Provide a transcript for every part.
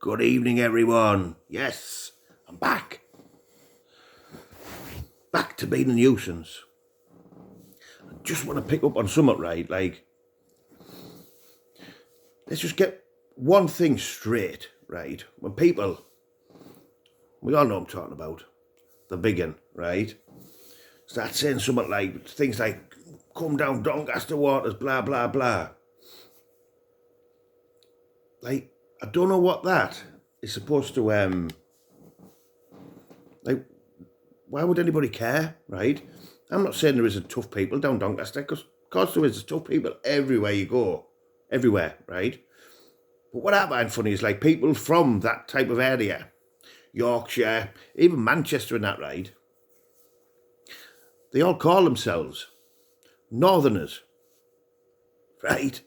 Good evening, everyone. Yes, I'm back. Back to being a nuisance. I just want to pick up on something, right? Like, let's just get one thing straight, right? When people, we all know what I'm talking about, the big one, right? Start saying something like, things like, come down Doncaster waters, blah, blah, blah. Like, I don't know what that is supposed to, like, why would anybody care, right? I'm not saying there isn't tough people down Doncaster, because of course there is tough people everywhere you go. Everywhere, right? But what I find funny is like people from that type of area, Yorkshire, even Manchester and that, right? They all call themselves Northerners, right?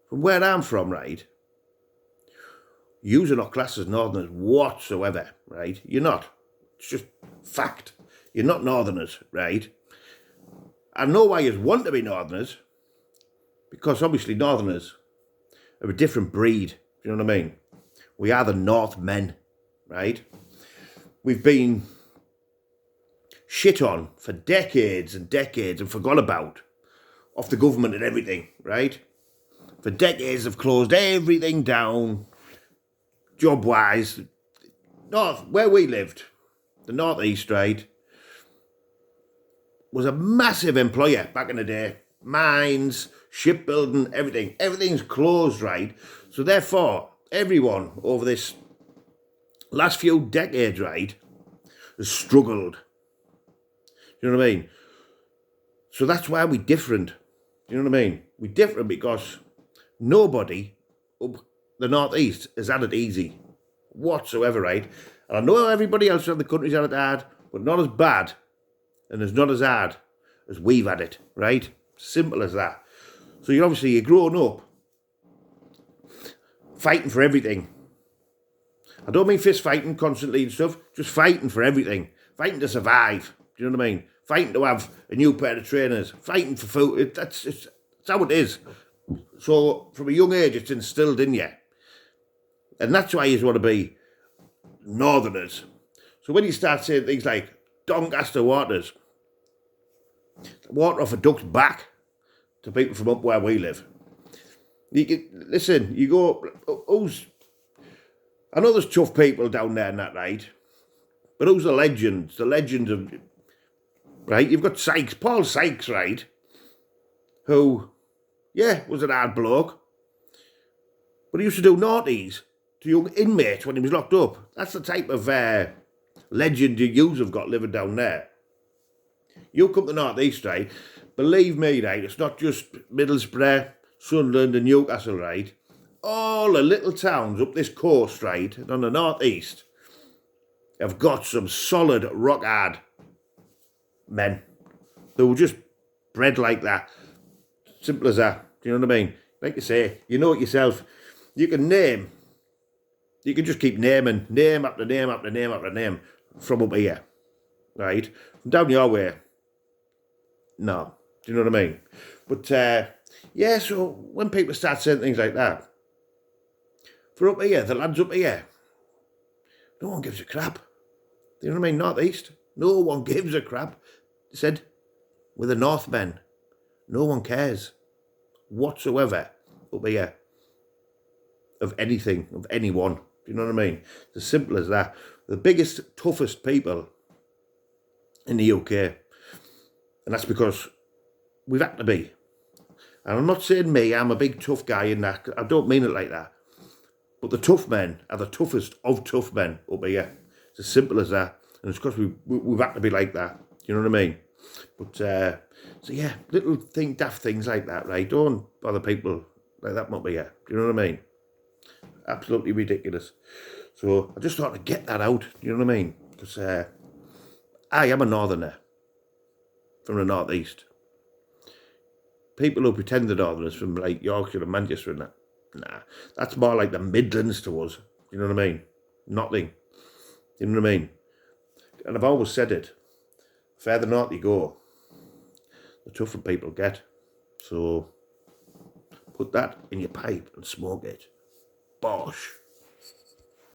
From where I'm from, right? You're not classed as Northerners whatsoever, right? You're not. It's just fact. You're not Northerners, right? I know why you want to be Northerners, because obviously Northerners are a different breed. Do you know what I mean? We are the Northmen, right? We've been shit on for decades and decades and forgot about off the government and everything, right? For decades they've closed everything down, job-wise. North, where we lived, the northeast, right, was a massive employer back in the day. Mines, shipbuilding, everything. Everything's closed, right? So therefore, everyone over this last few decades, right, has struggled. You know what I mean? So that's why we're different. You know what I mean? We're different because nobody up the northeast has had it easy whatsoever, right? And I know everybody else around the country's had it hard, but not as bad and it's not as hard as we've had it, right? Simple as that. So you're grown up fighting for everything. I don't mean fist fighting constantly and stuff, just fighting for everything. Fighting to survive. Do you know what I mean? Fighting to have a new pair of trainers. Fighting for food. That's how it is. So from a young age, it's instilled in you. And that's why you want to be Northerners. So when you start saying things like Doncaster waters, water off a duck's back to people from up where we live. Listen, you go, I know there's tough people down there and that, right? But who's the legends? The legends of, right? You've got Sykes, Paul Sykes, right? Who, yeah, was an hard bloke. But he used to do naughties to young inmates when he was locked up. That's the type of legend you have got living down there. You come to the northeast, right? Believe me, right? It's not just Middlesbrough, Sunderland and Newcastle, right? All the little towns up this coast, right, and on the northeast, have got some solid, rock hard men. They were just bred like that. Simple as that. Do you know what I mean? Like you say, you know it yourself. You can just keep naming, name after name after name after name from up here, right? From down your way, no. Do you know what I mean? But, yeah, so when people start saying things like that, for up here, the lads up here, no one gives a crap. Do you know what I mean? Northeast, no one gives a crap. They said, we're the Northmen. No one cares whatsoever up here of anything, of anyone. Do you know what I mean? It's as simple as that. The biggest, toughest people in the UK. And that's because we've had to be. And I'm not saying me, I'm a big tough guy in that. I don't mean it like that. But the tough men are the toughest of tough men up here. It's as simple as that. And it's because we've had to be like that. You know what I mean? But, so yeah, little daft things like that, right? Don't bother people like that up here. Do you know what I mean? Absolutely ridiculous. So I just thought I'd get that out. Do you know what I mean? Because I am a Northerner from the northeast. People who pretend they're Northerners from like Yorkshire and Manchester and that, nah, that's more like the Midlands to us. You know what I mean? Nothing. You know what I mean? And I've always said it. Further north you go, the tougher people get. So put that in your pipe and smoke it. Bosh.